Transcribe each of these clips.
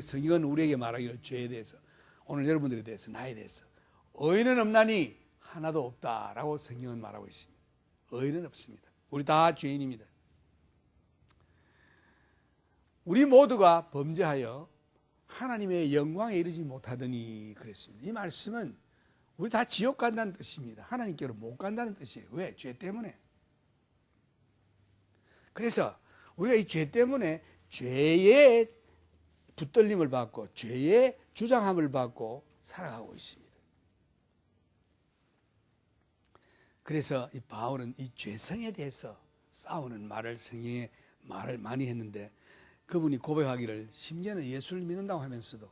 성경은 우리에게 말하기를 죄에 대해서, 오늘 여러분들에 대해서, 나에 대해서 의인은 없나니 하나도 없다라고 성경은 말하고 있습니다. 의인은 없습니다. 우리 다 죄인입니다. 우리 모두가 범죄하여 하나님의 영광에 이르지 못하더니 그랬습니다. 이 말씀은 우리 다 지옥 간다는 뜻입니다. 하나님께로 못 간다는 뜻이에요. 왜? 죄 때문에. 그래서 우리가 이 죄 때문에 죄의 붙들림을 받고 죄의 주장함을 받고 살아가고 있습니다. 그래서 이 바울은 이 죄성에 대해서 싸우는 말을 성경에 말을 많이 했는데, 그분이 고백하기를 심지어는 예수를 믿는다고 하면서도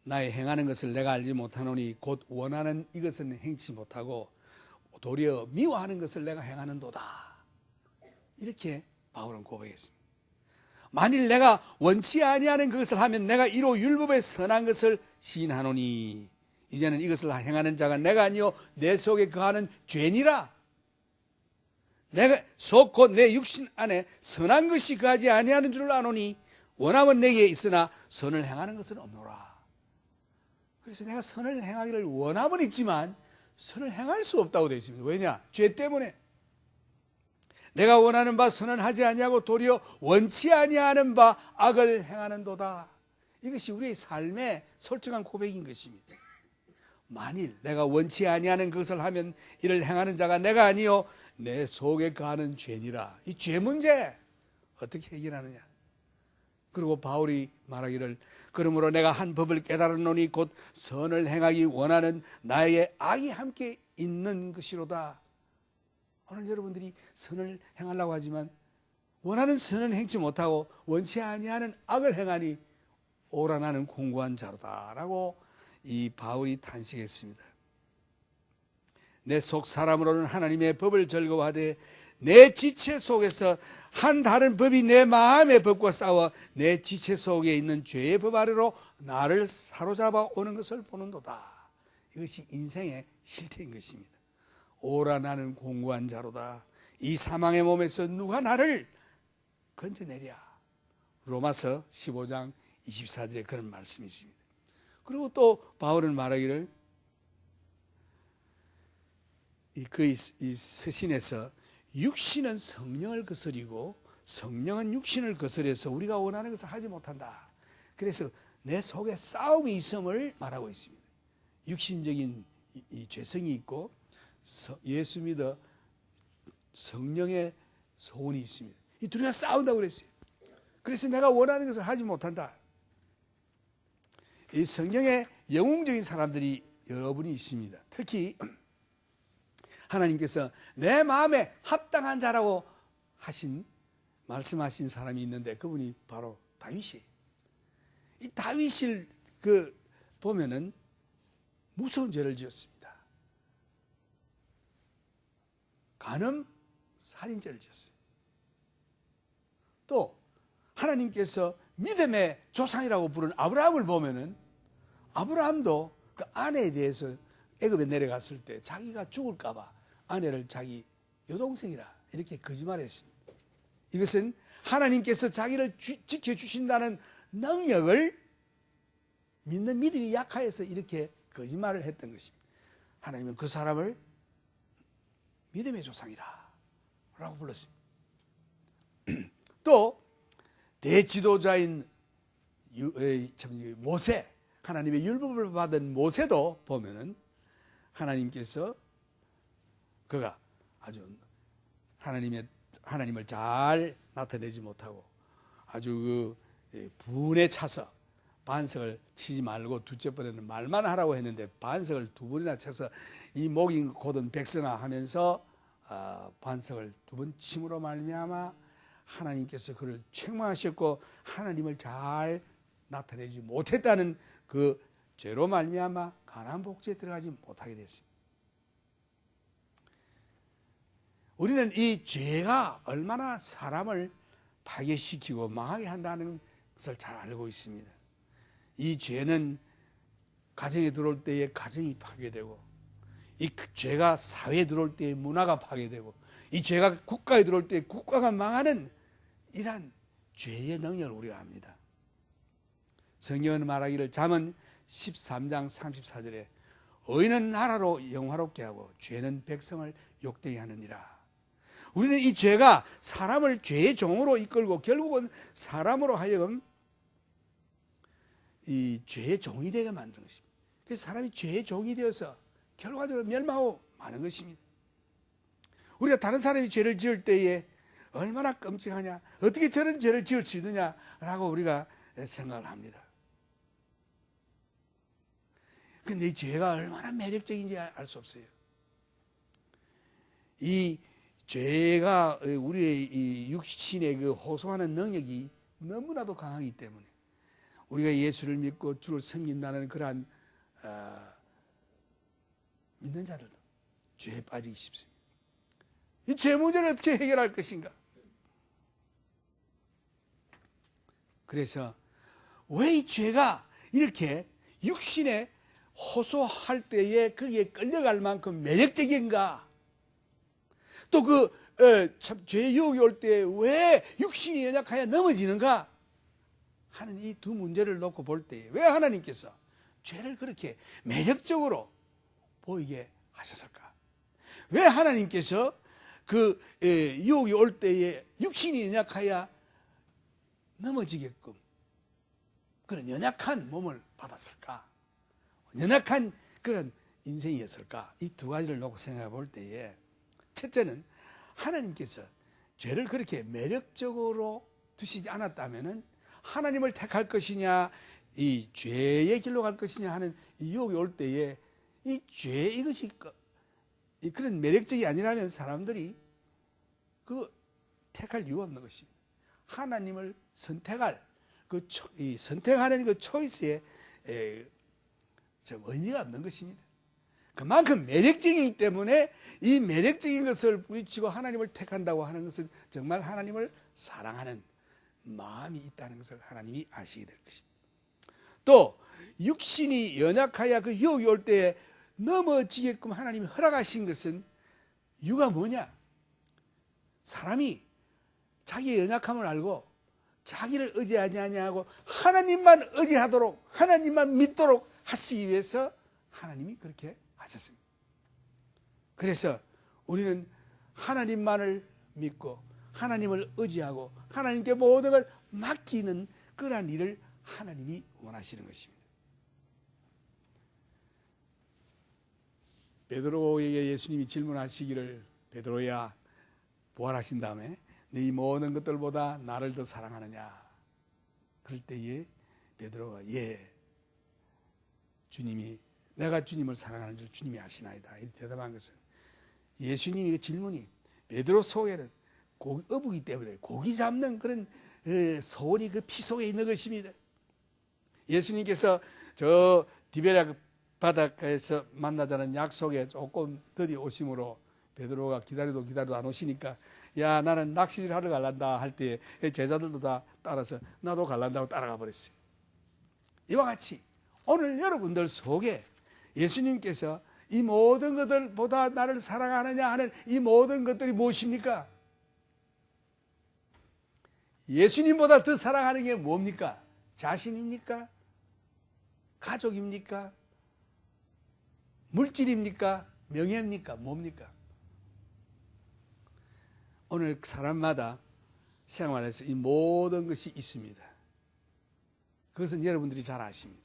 나의 행하는 것을 내가 알지 못하노니 곧 원하는 이것은 행치 못하고 도리어 미워하는 것을 내가 행하는도다, 이렇게 바울은 고백했습니다. 만일 내가 원치 아니하는 그것을 하면 내가 이로 율법의 선한 것을 시인하노니 이제는 이것을 행하는 자가 내가 아니요 내 속에 거하는 죄니라. 내가 속 곧 내 육신 안에 선한 것이 거하지 아니하는 줄 아노니 원함은 내게 있으나 선을 행하는 것은 없노라. 그래서 내가 선을 행하기를 원함은 있지만 선을 행할 수 없다고 되어 있습니다. 왜냐? 죄 때문에. 내가 원하는 바 선은 하지 아니하고 도리어 원치 아니하는 바 악을 행하는도다. 이것이 우리의 삶의 솔직한 고백인 것입니다. 만일 내가 원치 아니하는 것을 하면 이를 행하는 자가 내가 아니요 내 속에 거하는 죄니라. 이 죄 문제 어떻게 해결하느냐? 그리고 바울이 말하기를 그러므로 내가 한 법을 깨달았노니 곧 선을 행하기 원하는 나에게 악이 함께 있는 것이로다. 오늘 여러분들이 선을 행하려고 하지만 원하는 선은 행치 못하고 원치 아니하는 악을 행하니 오라 나는 공고한 자로다 라고 이 바울이 탄식했습니다. 내 속 사람으로는 하나님의 법을 즐거워하되 내 지체 속에서 한 다른 법이 내 마음의 법과 싸워 내 지체 속에 있는 죄의 법 아래로 나를 사로잡아 오는 것을 보는도다. 이것이 인생의 실태인 것입니다. 오라 나는 공고한 자로다. 이 사망의 몸에서 누가 나를 건져내랴. 로마서 15장 24절에 그런 말씀이 있습니다. 그리고 또 바울은 말하기를 이 서신에서 육신은 성령을 거스리고 성령은 육신을 거스려서 우리가 원하는 것을 하지 못한다. 그래서 내 속에 싸움이 있음을 말하고 있습니다. 육신적인 이 죄성이 있고 예수 믿어 성령의 소원이 있습니다. 이 둘이가 싸운다고 그랬어요. 그래서 내가 원하는 것을 하지 못한다. 이 성경에 영웅적인 사람들이 여러분이 있습니다. 특히 하나님께서 내 마음에 합당한 자라고 말씀하신 사람이 있는데 그분이 바로 다윗이에요. 이 다윗을 보면은 무서운 죄를 지었습니다. 간음 살인죄를 지었어요. 또 하나님께서 믿음의 조상이라고 부른 아브라함을 보면은 아브라함도 그 아내에 대해서 애굽에 내려갔을 때 자기가 죽을까 봐 아내를 자기 여동생이라 이렇게 거짓말했습니다. 이것은 하나님께서 자기를 지켜주신다는 능력을 믿는 믿음이 약하여서 이렇게 거짓말을 했던 것입니다. 하나님은 그 사람을 믿음의 조상이라 라고 불렀습니다. 또 대지도자인 모세, 하나님의 율법을 받은 모세도 보면은 하나님께서 그가 아주 하나님을 잘 나타내지 못하고 아주 분에 차서 반석을 치지 말고 둘째 번에는 말만 하라고 했는데 반석을 두 번이나 쳐서 이 목이 곧은 백성아 하면서 반석을 두 번 침으로 말미암아 하나님께서 그를 책망하셨고 하나님을 잘 나타내지 못했다는 그 죄로 말미암아 가나안 복지에 들어가지 못하게 됐습니다. 우리는 이 죄가 얼마나 사람을 파괴시키고 망하게 한다는 것을 잘 알고 있습니다. 이 죄는 가정에 들어올 때에 가정이 파괴되고 이 죄가 사회에 들어올 때에 문화가 파괴되고 이 죄가 국가에 들어올 때에 국가가 망하는 이러한 죄의 능력을 우리가 압니다. 성경은 말하기를 잠언 13장 34절에 의인은 나라로 영화롭게 하고 죄는 백성을 욕되게 하느니라. 우리는 이 죄가 사람을 죄의 종으로 이끌고 결국은 사람으로 하여금 이 죄의 종이 되게 만드는 것입니다. 그래서 사람이 죄의 종이 되어서 결과적으로 멸망하고 마는 것입니다. 우리가 다른 사람이 죄를 지을 때에 얼마나 끔찍하냐, 어떻게 저런 죄를 지을 수 있느냐라고 우리가 생각을 합니다. 근데 이 죄가 얼마나 매력적인지 알 수 없어요. 이 죄가 우리의 이 육신의 그 호소하는 능력이 너무나도 강하기 때문에 우리가 예수를 믿고 주를 섬긴다는 그러한 믿는 자들도 죄에 빠지기 쉽습니다. 이 죄 문제를 어떻게 해결할 것인가? 그래서 왜 이 죄가 이렇게 육신에 호소할 때에 거기에 끌려갈 만큼 매력적인가? 또 참 죄의 유혹이 올 때 왜 육신이 연약하여 넘어지는가? 하는 이 두 문제를 놓고 볼 때 왜 하나님께서 죄를 그렇게 매력적으로 보이게 하셨을까? 왜 하나님께서 유혹이 올 때에 육신이 연약하여 넘어지게끔 그런 연약한 몸을 받았을까? 연약한 그런 인생이었을까? 이 두 가지를 놓고 생각해 볼 때에 첫째는 하나님께서 죄를 그렇게 매력적으로 두시지 않았다면은 하나님을 택할 것이냐, 이 죄의 길로 갈 것이냐 하는 이 유혹이 올 때에 이 죄 이것이 그런 매력적이 아니라면 사람들이 택할 이유가 없는 것입니다. 하나님을 선택할 선택하는 그 초이스에 좀 의미가 없는 것입니다. 그만큼 매력적이기 때문에 이 매력적인 것을 부딪히고 하나님을 택한다고 하는 것은 정말 하나님을 사랑하는 마음이 있다는 것을 하나님이 아시게 될 것입니다. 또 육신이 연약하여 그 유혹이 올 때에 넘어지게끔 하나님이 허락하신 것은 이유가 뭐냐? 사람이 자기의 연약함을 알고 자기를 의지하지 아니하고 하나님만 의지하도록, 하나님만 믿도록 하시기 위해서 하나님이 그렇게 하셨습니다. 그래서 우리는 하나님만을 믿고 하나님을 의지하고 하나님께 모든 걸 맡기는 그러한 일을 하나님이 원하시는 것입니다. 베드로에게 예수님이 질문하시기를, 베드로야, 부활하신 다음에 네 모든 것들보다 나를 더 사랑하느냐? 그럴 때에 베드로가 예, 주님이, 내가 주님을 사랑하는 줄 주님이 아시나이다, 이렇게 대답한 것은 예수님이 그 질문이 베드로 속에는 어부기 때문에 고기 잡는 그런 소원이 그 피 속에 있는 것입니다. 예수님께서 저 디베랴 바닷가에서 만나자는 약속에 조금 더디 오심으로 베드로가 기다려도 안 오시니까 야, 나는 낚시질 하러 갈란다 할 때 제자들도 다 따라서 나도 갈란다고 따라가 버렸어요. 이와 같이 오늘 여러분들 속에 예수님께서 이 모든 것들보다 나를 사랑하느냐 하는 이 모든 것들이 무엇입니까? 예수님보다 더 사랑하는 게 뭡니까? 자신입니까? 가족입니까? 물질입니까? 명예입니까? 뭡니까? 오늘 사람마다 생활에서 이 모든 것이 있습니다. 그것은 여러분들이 잘 아십니다.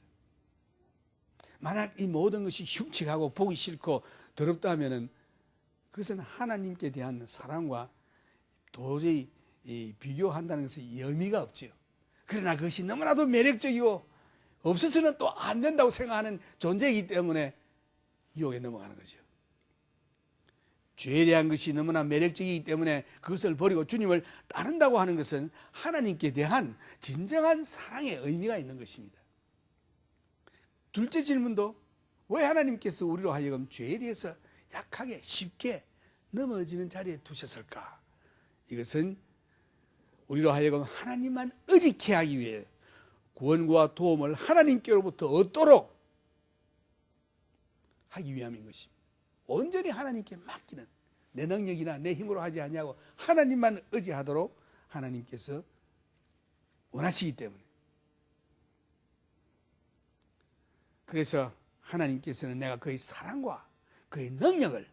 만약 이 모든 것이 흉측하고 보기 싫고 더럽다 하면은 그것은 하나님께 대한 사랑과 도저히 비교한다는 것은 의미가 없지요. 그러나 그것이 너무나도 매력적이고 없어서는 또 안 된다고 생각하는 존재이기 때문에 유혹에 넘어가는 거죠. 죄에 대한 것이 너무나 매력적이기 때문에 그것을 버리고 주님을 따른다고 하는 것은 하나님께 대한 진정한 사랑의 의미가 있는 것입니다. 둘째 질문도 왜 하나님께서 우리로 하여금 죄에 대해서 약하게 쉽게 넘어지는 자리에 두셨을까? 이것은 우리로 하여금 하나님만 의지케 하기 위해 구원과 도움을 하나님께로부터 얻도록 하기 위함인 것입니다. 온전히 하나님께 맡기는, 내 능력이나 내 힘으로 하지 아니하고 하나님만 의지하도록 하나님께서 원하시기 때문에. 그래서 하나님께서는 내가 그의 사랑과 그의 능력을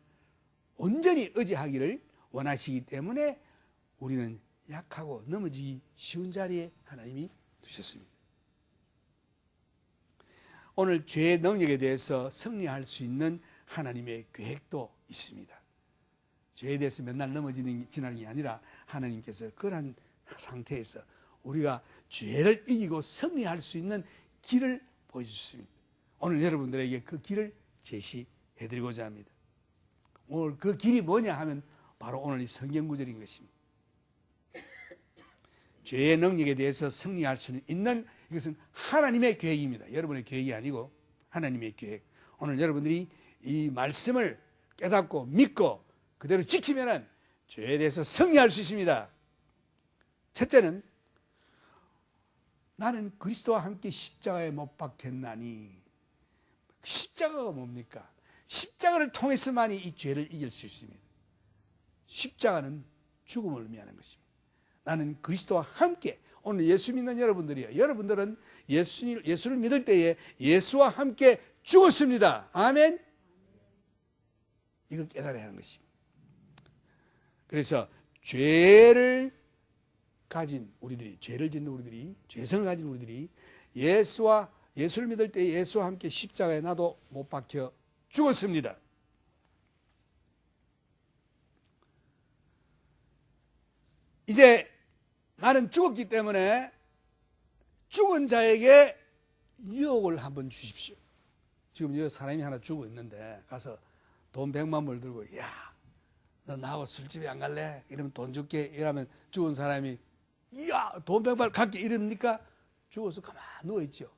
온전히 의지하기를 원하시기 때문에 우리는 약하고 넘어지기 쉬운 자리에 하나님이 두셨습니다. 오늘 죄의 능력에 대해서 승리할 수 있는 하나님의 계획도 있습니다. 죄에 대해서 맨날 지나는 게 아니라 하나님께서 그러한 상태에서 우리가 죄를 이기고 승리할 수 있는 길을 보여주셨습니다. 오늘 여러분들에게 그 길을 제시해드리고자 합니다. 오늘 그 길이 뭐냐 하면 바로 오늘 이 성경 구절인 것입니다. 죄의 능력에 대해서 승리할 수 있는 이것은 하나님의 계획입니다. 여러분의 계획이 아니고 하나님의 계획. 오늘 여러분들이 이 말씀을 깨닫고 믿고 그대로 지키면 죄에 대해서 승리할 수 있습니다. 첫째는 나는 그리스도와 함께 십자가에 못 박혔나니. 십자가가 뭡니까? 십자가를 통해서만이 이 죄를 이길 수 있습니다. 십자가는 죽음을 의미하는 것입니다. 나는 그리스도와 함께, 오늘 예수 믿는 여러분들이요, 여러분들은 예수를 믿을 때에 예수와 함께 죽었습니다. 아멘. 이걸 깨달아야 하는 것입니다. 그래서 죄를 가진 우리들이, 죄를 짓는 우리들이, 죄성을 가진 우리들이 예수를 믿을 때 예수와 함께 십자가에 나도 못 박혀 죽었습니다. 이제 나는 죽었기 때문에 죽은 자에게 유혹을 한번 주십시오. 지금 여기 사람이 하나 죽어 있는데 가서 돈 100만 불 들고 야, 너 나하고 술집에 안 갈래? 이러면 돈 줄게. 이러면 죽은 사람이 야, 돈 100만 불 갈게 이럽니까? 죽어서 가만히 누워있죠.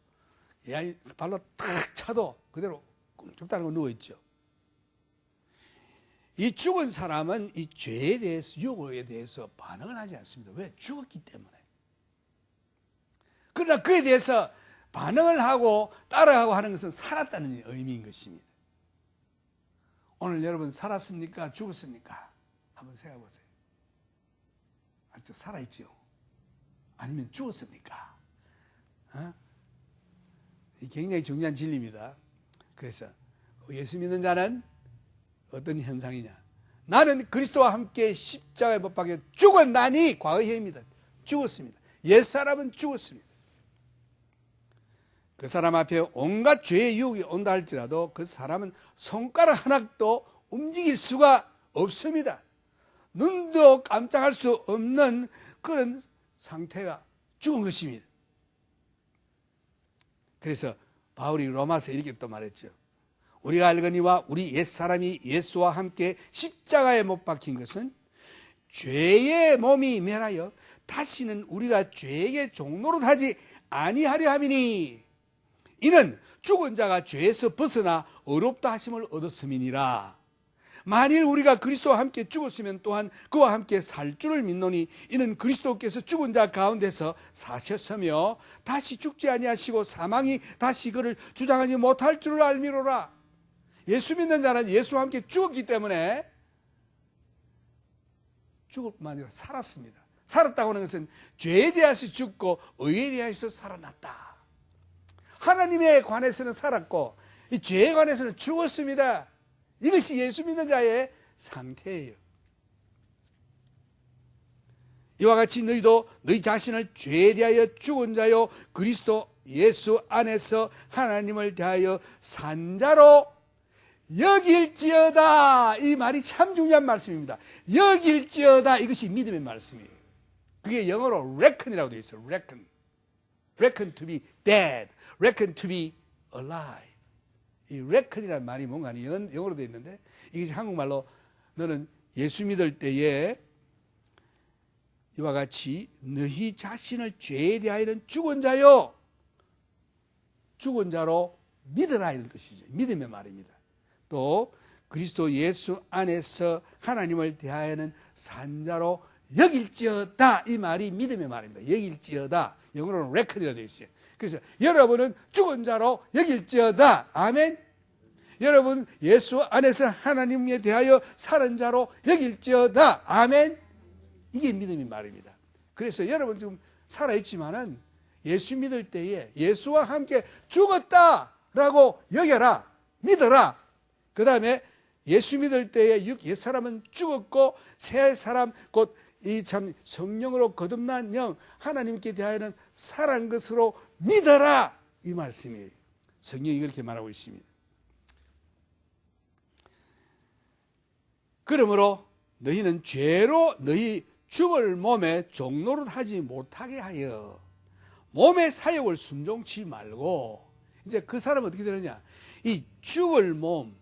야, 발로 탁 차도 그대로 끔찍다는 거 누워있죠. 이 죽은 사람은 이 죄에 대해서, 유혹에 대해서 반응을 하지 않습니다. 왜? 죽었기 때문에. 그러나 그에 대해서 반응을 하고 따라하고 하는 것은 살았다는 의미인 것입니다. 오늘 여러분 살았습니까? 죽었습니까? 한번 생각해 보세요. 아직도 살아있죠? 아니면 죽었습니까? 굉장히 중요한 진리입니다. 그래서 예수 믿는 자는 어떤 현상이냐? 나는 그리스도와 함께 십자가에 못 박혀 죽었나니, 과거형입니다. 죽었습니다. 옛사람은 죽었습니다. 그 사람 앞에 온갖 죄의 유혹이 온다 할지라도 그 사람은 손가락 하나도 움직일 수가 없습니다. 눈도 깜짝할 수 없는 그런 상태가 죽은 것입니다. 그래서 바울이 로마서 이렇게 또 말했죠. 우리가 알거니와 우리 옛사람이 예수와 함께 십자가에 못 박힌 것은 죄의 몸이 멸하여 다시는 우리가 죄에게 종노릇하지 아니하려 함이니, 이는 죽은 자가 죄에서 벗어나 의롭다 하심을 얻었음이니라. 만일 우리가 그리스도와 함께 죽었으면 또한 그와 함께 살 줄을 믿노니, 이는 그리스도께서 죽은 자 가운데서 사셨으며 다시 죽지 아니하시고 사망이 다시 그를 주장하지 못할 줄을 알미로라. 예수 믿는 자는 예수와 함께 죽었기 때문에 죽을 뿐만 아니라 살았습니다. 살았다고 하는 것은 죄에 대해서 죽고 의에 대해서 살아났다. 하나님에 관해서는 살았고 이 죄에 관해서는 죽었습니다. 이것이 예수 믿는 자의 상태예요. 이와 같이 너희도 너희 자신을 죄에 대하여 죽은 자요 그리스도 예수 안에서 하나님을 대하여 산 자로 여길지어다. 이 말이 참 중요한 말씀입니다. 여길지어다. 이것이 믿음의 말씀이에요. 그게 영어로 reckon이라고 되어 있어요. reckon. reckon to be dead. reckon to be alive. 이 reckon이라는 말이 뭔가 영어로 되어 있는데 이것이 한국말로 너는 예수 믿을 때에 이와 같이 너희 자신을 죄에 대하여는 죽은 자요 죽은 자로 믿으라 이런 뜻이죠. 믿음의 말입니다. 또 그리스도 예수 안에서 하나님을 대하여는 산 자로 여길지어다. 이 말이 믿음의 말입니다. 여길지어다. 영어로는 reckon이라고 되어 있어요. 그래서 여러분은 죽은 자로 여길지어다. 아멘. 여러분 예수 안에서 하나님에 대하여 사는 자로 여길지어다. 아멘. 이게 믿음의 말입니다. 그래서 여러분 지금 살아있지만은 예수 믿을 때에 예수와 함께 죽었다라고 여겨라. 믿어라. 그 다음에 예수 믿을 때에 옛 사람은 죽었고 새 사람 곧 이 참 성령으로 거듭난 영 하나님께 대하여는 살아난 것으로 믿어라. 이 말씀이에요. 성경이 그렇게 말하고 있습니다. 그러므로 너희는 죄로 너희 죽을 몸에 종노릇하지 못하게 하여 몸의 사욕을 순종치 말고, 이제 그 사람은 어떻게 되느냐, 이 죽을 몸,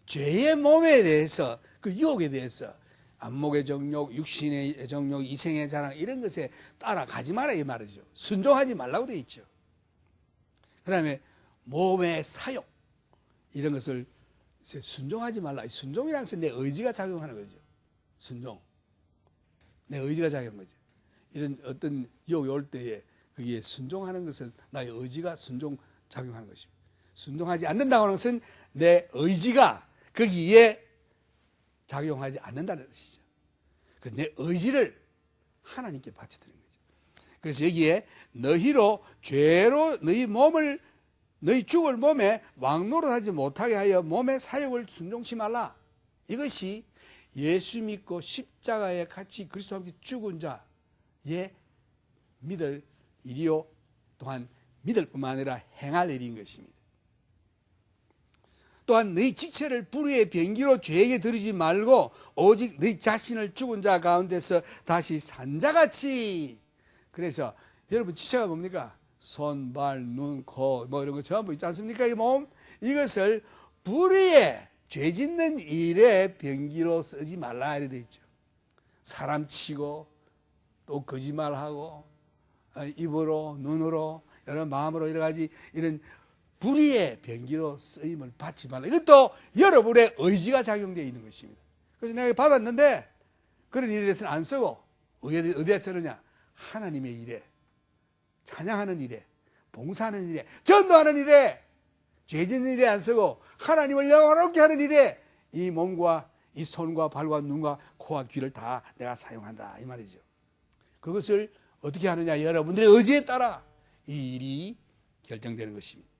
죄의 몸에 대해서, 그 유혹에 대해서 안목의 정욕, 육신의 정욕, 이생의 자랑 이런 것에 따라가지 마라 이 말이죠. 순종하지 말라고 되어 있죠. 그 다음에 몸의 사욕 이런 것을 순종하지 말라. 순종이라는 것은 내 의지가 작용하는 거죠. 순종, 내 의지가 작용하는 거죠. 이런 어떤 유혹이 올 때에 그게 순종하는 것은 나의 의지가 작용하는 것입니다. 순종하지 않는다고 하는 것은 내 의지가 거기에 작용하지 않는다는 뜻이죠. 내 의지를 하나님께 바쳐드리는 거죠. 그래서 여기에 너희로 죄로 너희 죽을 몸에 왕노릇하지 못하게 하여 몸의 사욕을 순종치 말라. 이것이 예수 믿고 십자가에 같이 그리스도와 함께 죽은 자의 믿을 일이요 또한 믿을 뿐만 아니라 행할 일인 것입니다. 또한 너희 지체를 불의의 병기로 죄에게 드리지 말고 오직 너희 자신을 죽은 자 가운데서 다시 산 자같이. 그래서 여러분 지체가 뭡니까? 손, 발, 눈, 코 뭐 이런 거 전부 있지 않습니까? 이 몸, 이것을 불의의 죄 짓는 일에 병기로 쓰지 말라 이렇게 되어 있죠. 사람 치고 또 거짓말하고 입으로 눈으로 여러 마음으로 여러 가지 이런 불의의 병기로 쓰임을 받지 말라. 이것도 여러분의 의지가 작용되어 있는 것입니다. 그래서 내가 받았는데 그런 일에 대해서는 안 쓰고 어디에 쓰느냐? 하나님의 일에, 찬양하는 일에, 봉사하는 일에, 전도하는 일에, 죄 짓는 일에 안 쓰고 하나님을 영화롭게 하는 일에 이 몸과 이 손과 발과 눈과 코와 귀를 다 내가 사용한다 이 말이죠. 그것을 어떻게 하느냐? 여러분들의 의지에 따라 이 일이 결정되는 것입니다.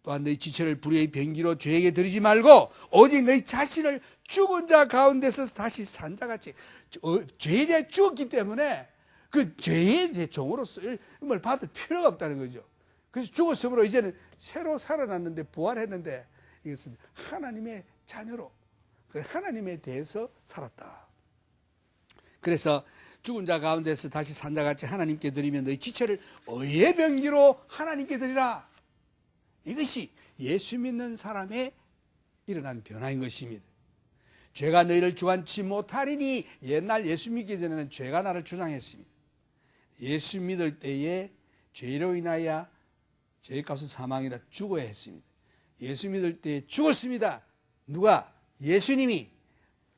또한 너희 지체를 불의의 병기로 죄에게 드리지 말고 오직 너희 자신을 죽은 자 가운데서 다시 산 자같이. 죄에 대해 죽었기 때문에 그 죄에 대해 종으로 쓰임을 받을 필요가 없다는 거죠. 그래서 죽었으므로 이제는 새로 살아났는데 부활했는데 이것은 하나님의 자녀로 하나님에 대해서 살았다. 그래서 죽은 자 가운데서 다시 산 자같이 하나님께 드리면 너희 지체를 의의 병기로 하나님께 드리라. 이것이 예수 믿는 사람의 일어난 변화인 것입니다. 죄가 너희를 주관치 못하리니. 옛날 예수 믿기 전에는 죄가 나를 주장했습니다. 예수 믿을 때에 죄로 인하여 죄의 값은 사망이라 죽어야 했습니다. 예수 믿을 때에 죽었습니다. 누가? 예수님이.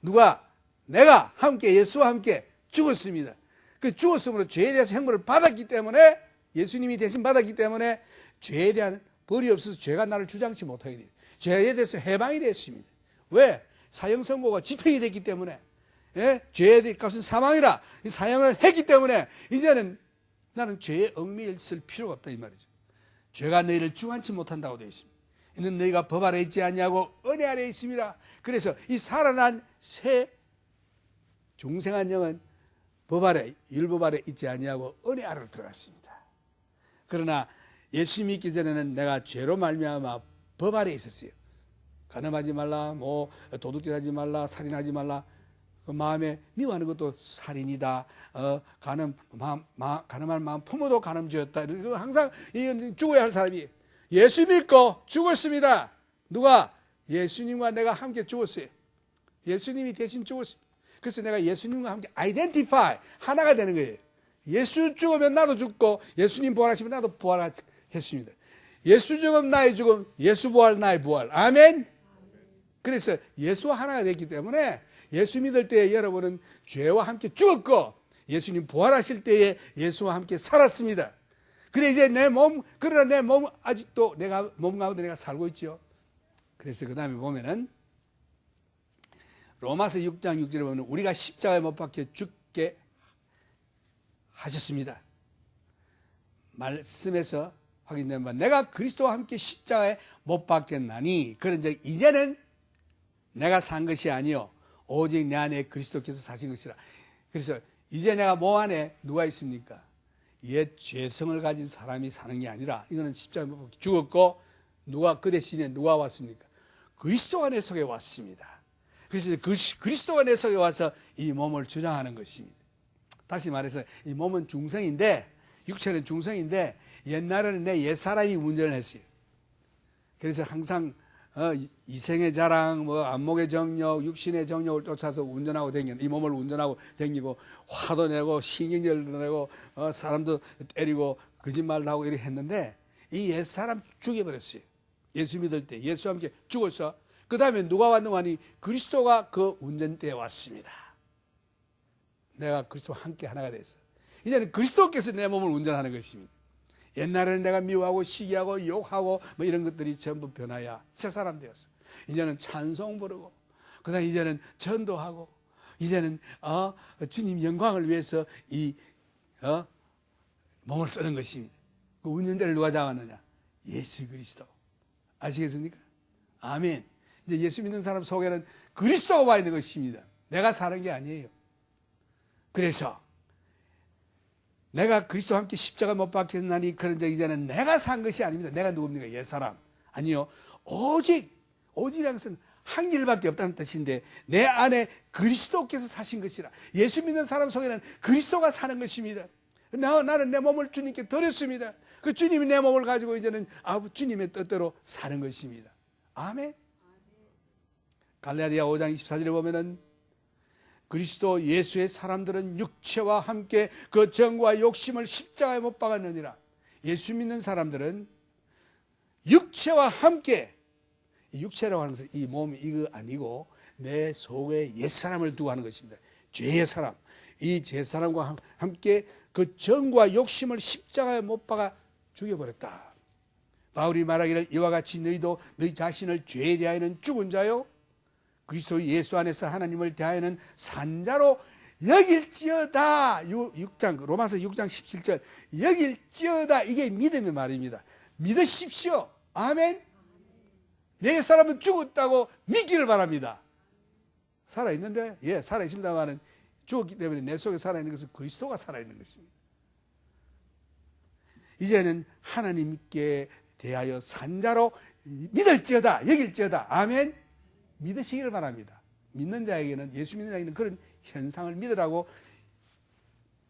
누가? 내가 함께 예수와 함께 죽었습니다. 그 죽었으므로 죄에 대해서 형벌을 받았기 때문에, 예수님이 대신 받았기 때문에 죄에 대한 벌이 없어서 죄가 나를 주장치 못하게 돼요. 죄에 대해서 해방이 됐습니다. 왜? 사형 선고가 집행이 됐기 때문에. 예? 죄의 값은 사망이라 사형을 했기 때문에 이제는 나는 죄에 얽매일 쓸 필요가 없다 이 말이죠. 죄가 너희를 주관치 못한다고 되어 있습니다. 이는 너희가 법 아래 있지 아니하고 은혜 아래 있음이라. 그래서 이 살아난 새 중생한 영은 법 아래, 율법 아래 있지 아니하고 은혜 아래로 들어갔습니다. 그러나 예수 믿기 전에는 내가 죄로 말미암아 법 아래 있었어요. 간음하지 말라, 뭐 도둑질하지 말라, 살인하지 말라. 그 마음에 미워하는 것도 살인이다. 간음할 마음 품어도 간음죄였다. 항상 죽어야 할 사람이 예수 믿고 죽었습니다. 누가? 예수님과 내가 함께 죽었어요. 예수님이 대신 죽었습니다. 그래서 내가 예수님과 함께 아이덴티파이 하나가 되는 거예요. 예수 죽으면 나도 죽고 예수님 부활하시면 나도 부활했습니다. 예수 죽음 나의 죽음, 예수 부활 나의 부활. 아멘. 그래서 예수와 하나가 됐기 때문에 예수 믿을 때에 여러분은 죄와 함께 죽었고 예수님 부활하실 때에 예수와 함께 살았습니다. 그래 이제 그러나 내 몸 아직도 내가 몸 가운데 내가 살고 있죠. 그래서 그 다음에 보면은 로마서 6장 6절에 보면 우리가 십자가에 못 박혀 죽게 하셨습니다. 말씀에서 확인된 바 내가 그리스도와 함께 십자가에 못 박혔나니 그런즉 이제는 내가 산 것이 아니요 오직 내 안에 그리스도께서 사신 것이라. 그래서 이제 내가 몸 안에 누가 있습니까? 옛 죄성을 가진 사람이 사는 게 아니라 이거는 십자가에 못 박혀 죽었고 누가 그 대신에 누가 왔습니까? 그리스도가 내 속에 왔습니다. 그래서 그리스도가 내 속에 와서 이 몸을 주장하는 것입니다. 다시 말해서 이 몸은 중성인데 육체는 중성인데 옛날에는 내 옛사람이 운전을 했어요. 그래서 항상 이생의 자랑, 안목의 정력, 육신의 정력을 쫓아서 운전하고 다니는 이 몸을 운전하고 다니고 화도 내고 신경질도 내고 사람도 때리고 거짓말도 하고 이렇게 했는데 이 옛사람 죽여버렸어요. 예수 믿을 때 예수와 함께 죽어서 그 다음에 누가 왔는가 하니 그리스도가 그 운전대에 왔습니다. 내가 그리스도와 함께 하나가 됐어. 이제는 그리스도께서 내 몸을 운전하는 것입니다. 옛날에는 내가 미워하고 시기하고 욕하고 뭐 이런 것들이 전부 변하여 새 사람 되었어. 이제는 찬송 부르고 그다음 이제는 전도하고 이제는 주님 영광을 위해서 이 몸을 쓰는 것입니다. 그 운전대를 누가 잡았느냐? 예수 그리스도. 아시겠습니까? 아멘. 이제 예수 믿는 사람 속에는 그리스도가 와 있는 것입니다. 내가 사는 게 아니에요. 그래서 내가 그리스도와 함께 십자가 못 박혔나니 그런즉 이제는 내가 산 것이 아닙니다. 내가 누굽니까? 옛사람. 아니요. 오직이라는 것은 한 길밖에 없다는 뜻인데 내 안에 그리스도께서 사신 것이라. 예수 믿는 사람 속에는 그리스도가 사는 것입니다. 나는 내 몸을 주님께 드렸습니다. 그 주님이 내 몸을 가지고 이제는 주님의 뜻대로 사는 것입니다. 아멘. 갈라디아 5장 24절에 보면은 그리스도 예수의 사람들은 육체와 함께 그 정과 욕심을 십자가에 못 박았느니라. 예수 믿는 사람들은 육체와 함께, 이 육체라고 하는 것은 이 몸이 이거 아니고 내 속에 옛사람을 두고 하는 것입니다. 죄의 사람, 이 죄사람과 함께 그 정과 욕심을 십자가에 못 박아 죽여버렸다. 바울이 말하기를 이와 같이 너희도 너희 자신을 죄에 대하여는 죽은 자요 그리스도 예수 안에서 하나님을 대하여는 산자로 여길지어다. 로마서 6장 17절 여길지어다. 이게 믿음의 말입니다. 믿으십시오. 아멘. 내 사람은 죽었다고 믿기를 바랍니다. 살아있는데? 예, 살아있습니다만은 죽었기 때문에 내 속에 살아있는 것은 그리스도가 살아있는 것입니다. 이제는 하나님께 대하여 산자로 믿을지어다. 여길지어다. 아멘. 믿으시기를 바랍니다. 믿는 자에게는, 예수 믿는 자에게는 그런 현상을 믿으라고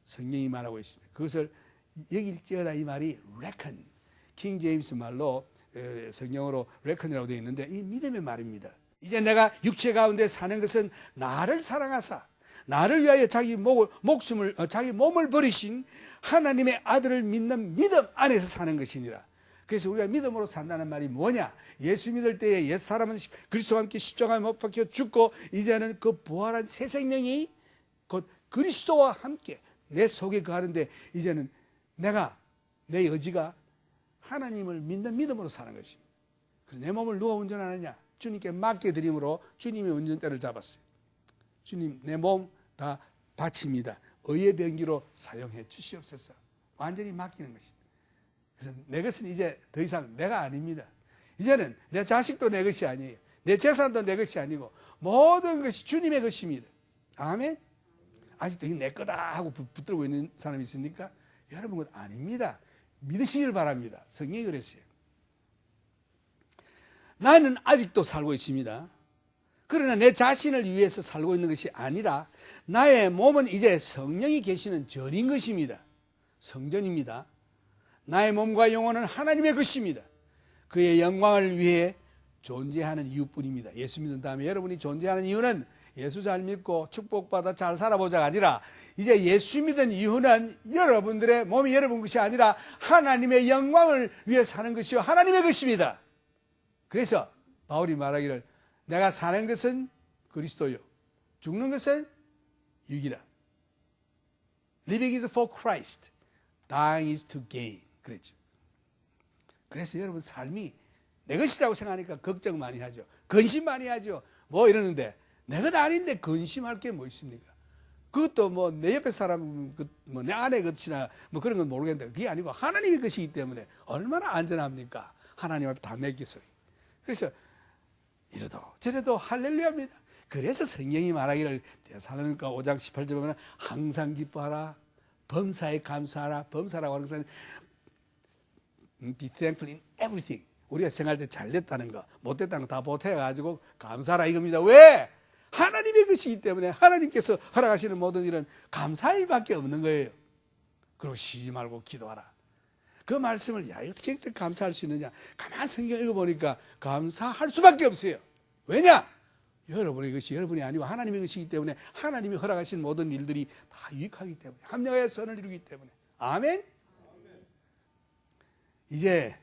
성경이 말하고 있습니다. 그것을 여길지어다 이 말이 reckon, 킹 제임스 말로 성경으로 reckon이라고 되어 있는데 이 믿음의 말입니다. 이제 내가 육체 가운데 사는 것은 나를 사랑하사 나를 위하여 자기 몸을 버리신 하나님의 아들을 믿는 믿음 안에서 사는 것이니라. 그래서 우리가 믿음으로 산다는 말이 뭐냐? 예수 믿을 때에 옛사람은 그리스도와 함께 십자가에 못 박혀 죽고 이제는 그 부활한 새 생명이 곧 그리스도와 함께 내 속에 거하는데 이제는 내 의지가 하나님을 믿는 믿음으로 사는 것입니다. 그래서 내 몸을 누가 운전하느냐? 주님께 맡겨드림으로 주님의 운전대를 잡았어요. 주님 내 몸 다 바칩니다. 의의 병기로 사용해 주시옵소서. 완전히 맡기는 것입니다. 그래서 내 것은 이제 더 이상 내가 아닙니다. 이제는 내 자식도 내 것이 아니에요. 내 재산도 내 것이 아니고 모든 것이 주님의 것입니다. 아멘. 아직도 이게 내 거다 하고 붙들고 있는 사람이 있습니까? 여러분 그건 아닙니다. 믿으시길 바랍니다. 성경이 그랬어요. 나는 아직도 살고 있습니다. 그러나 내 자신을 위해서 살고 있는 것이 아니라 나의 몸은 이제 성령이 계시는 전인 것입니다. 성전입니다. 나의 몸과 영혼은 하나님의 것입니다. 그의 영광을 위해 존재하는 이유뿐입니다. 예수 믿은 다음에 여러분이 존재하는 이유는 예수 잘 믿고 축복받아 잘 살아보자가 아니라 이제 예수 믿은 이유는 여러분들의 몸이 여러분 것이 아니라 하나님의 영광을 위해 사는 것이요 하나님의 것입니다. 그래서 바울이 말하기를 내가 사는 것은 그리스도요 죽는 것은 유익이라. Living is for Christ, dying is to gain. 그랬죠. 그래서 여러분 삶이 내 것이라고 생각하니까 걱정 많이 하죠. 근심 많이 하죠. 뭐 이러는데 내 것 아닌데 근심할 게 뭐 있습니까? 그것도 뭐 내 옆에 사람, 뭐 내 아내 것이나 뭐 그런 건 모르겠는데 그게 아니고 하나님의 것이기 때문에 얼마나 안전합니까? 하나님 앞에 다 맡겼어요. 그래서 이래도 저래도 할렐루야입니다. 그래서 성경이 말하기를 데살로니가 5장 18절 보면 항상 기뻐하라, 범사에 감사하라. 범사라고 하는 것은 be thankful in everything. 우리가 생활 때 잘 됐다는 거, 못 됐다는 거 다 보태가지고 감사하라 이겁니다. 왜? 하나님의 것이기 때문에 하나님께서 허락하시는 모든 일은 감사할 일밖에 없는 거예요. 그리고 쉬지 말고 기도하라. 그 말씀을 어떻게 감사할 수 있느냐? 가만히 성경 읽어보니까 감사할 수밖에 없어요. 왜냐? 여러분의 것이 여러분이 아니고 하나님의 것이기 때문에 하나님이 허락하신 모든 일들이 다 유익하기 때문에 합력하여 선을 이루기 때문에. 아멘? 이제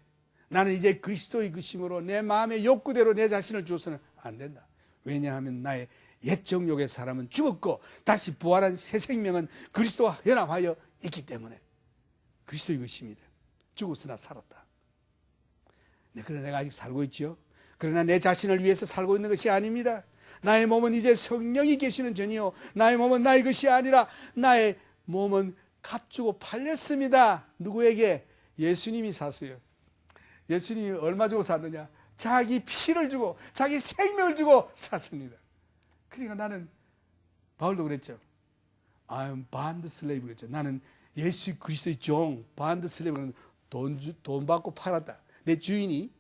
나는 이제 그리스도의 것임으로 내 마음의 욕구대로 내 자신을 주어서는 안 된다. 왜냐하면 나의 옛 정욕의 사람은 죽었고 다시 부활한 새 생명은 그리스도와 연합하여 있기 때문에 그리스도의 것입니다. 죽었으나 살았다. 그러나 내가 아직 살고 있죠. 그러나 내 자신을 위해서 살고 있는 것이 아닙니다. 나의 몸은 이제 성령이 계시는 전이요 나의 몸은 나의 것이 아니라 나의 몸은 값주고 팔렸습니다. 누구에게? 예수님이 샀어요. 예수님이 얼마 주고 샀느냐? 자기 피를 주고 자기 생명을 주고 샀습니다. 그러니까 나는 바울도 그랬죠. I'm bond slave 그랬죠. 나는 예수 그리스도의 종, bond slave는 돈 받고 팔았다. 내 주인이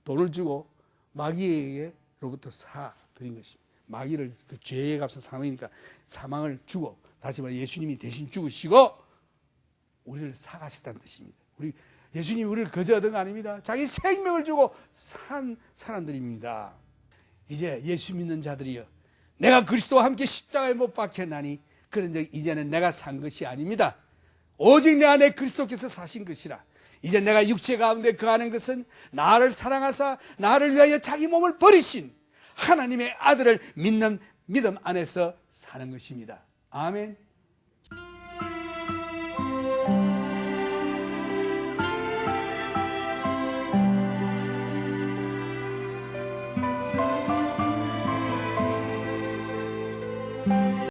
돈을 주고 마귀에게로부터 사드린 것입니다. 마귀를 그 죄의 값은 사망이니까 사망을 주고 다시 말해 예수님이 대신 죽으시고 우리를 사가셨다는 뜻입니다. 예수님이 우리를 거저 얻은 거 아닙니다. 자기 생명을 주고 산 사람들입니다. 이제 예수 믿는 자들이여 내가 그리스도와 함께 십자가에 못 박혔나니 그런 적 이제는 내가 산 것이 아닙니다. 오직 내 안에 그리스도께서 사신 것이라. 이제 내가 육체 가운데 거하는 것은 나를 사랑하사 나를 위하여 자기 몸을 버리신 하나님의 아들을 믿는 믿음 안에서 사는 것입니다. 아멘.